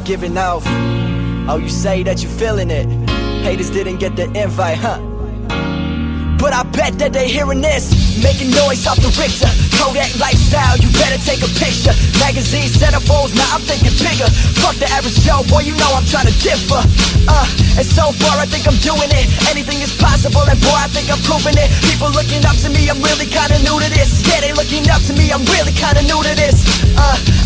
Giving off. Oh, you say that you feeling it. Haters didn't get the invite, huh? But I bet that they hearing this. Making noise off the Richter, Kodak lifestyle, you better take a picture. Magazine centerfolds, now I'm thinking bigger. Fuck the average Joe, boy, you know I'm trying to differ. And so far I think I'm doing it. Anything is possible, and boy, I think I'm proving it. People looking up to me, I'm really kinda new to this. Yeah, they looking up to me, I'm really kinda new to this.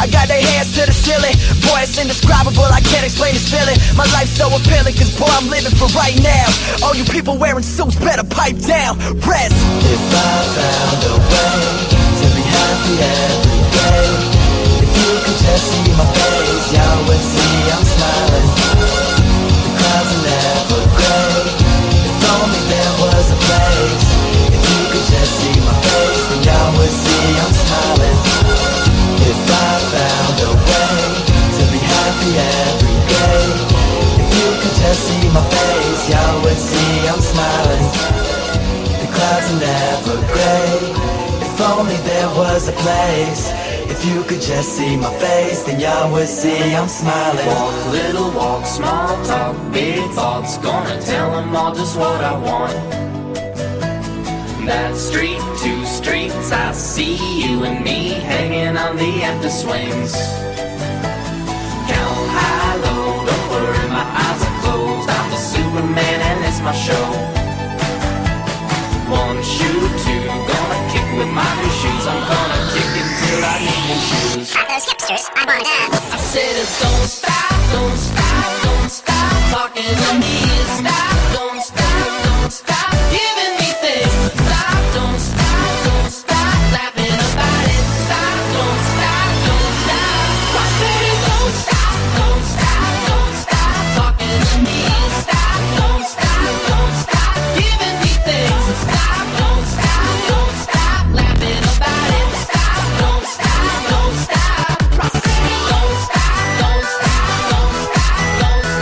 I got their hands to the ceiling. Boy, it's indescribable, I can't explain this feeling. My life's so appealing, cause boy, I'm living for right now. All you people wearing suits better pipe down. Rest. If I found a way to be happy every day, if you could just see my face, y'all would see I'm smiling. The clouds are never gray. If only there was a place. If you could just see my face, then y'all would see I'm smiling. If I found a way to be happy every day, if you could just see my face, y'all would see I'm smiling. The clouds are never gray. If only there was a place. If you could just see my face, then y'all would see I'm smiling. Walk, little walk, small talk, big thoughts. Gonna tell them all just what I want. That street, 2 streets, I see you and me hanging on the empty swings. Count high, low, don't worry, my eyes are closed. I'm the Superman and it's my show. 1 shoe, 2, gonna kick with my new shoes. I'm gonna kick until I need new shoes. At those hipsters, I wanna dance. I said don't stop, don't stop, don't stop talking to me. Stop, don't stop, don't stop giving me things. Stop, don't stop, don't stop laughing about it. Stop, don't stop, don't stop. I said don't stop, don't stop, don't stop talking to me. Stop, don't stop, don't stop giving me things. Stop, don't stop, don't stop laughing about it. Stop, don't stop, don't stop. I said don't stop, don't stop, don't stop, don't stop, don't stop.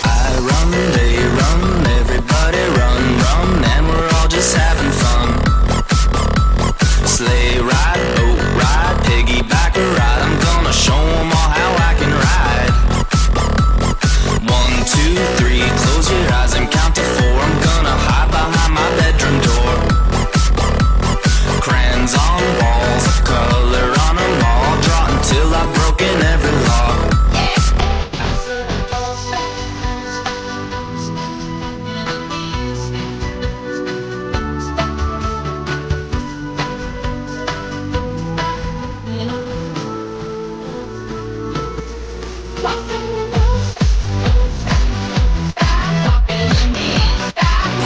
I run, they run, everybody run, run, and we're all just having fun. Sleigh ride, boat ride, piggyback ride, I'm gonna show 'em all how I can ride. 1, 2, 3, close your eyes and count to 4, I'm gonna hide behind my bedroom door. Crayons on walls, a color on 'em all, draw until I've broken every law.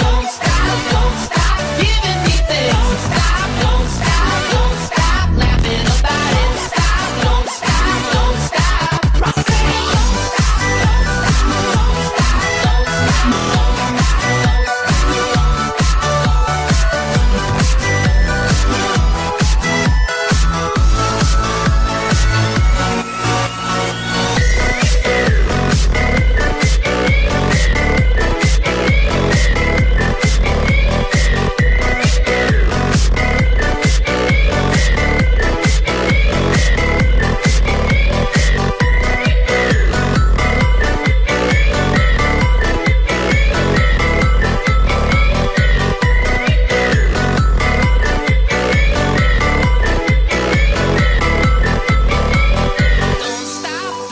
Don't stop, don't stop giving me things. Stop, don't stop, don't stop laughing about it. Stop, don't stop, don't stop. I said don't stop, don't stop, don't stop, don't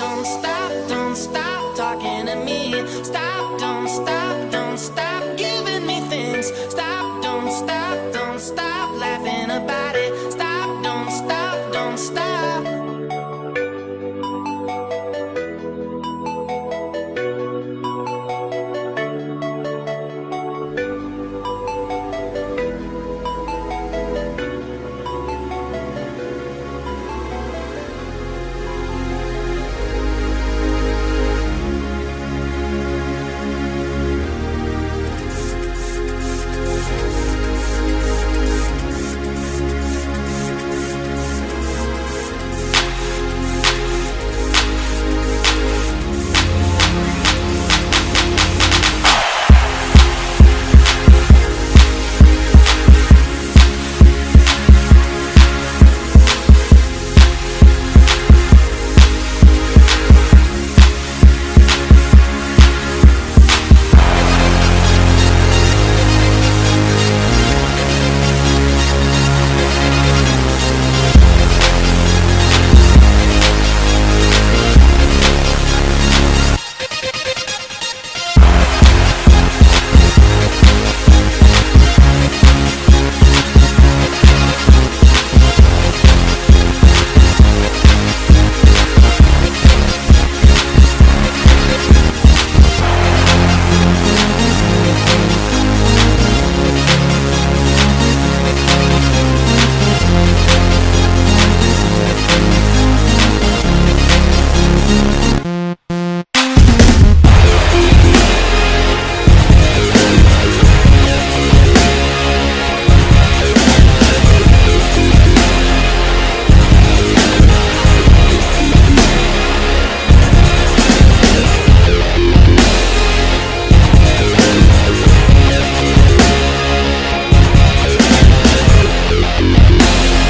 Don't stop, don't stop talking to me. Stop, don't stop, don't stop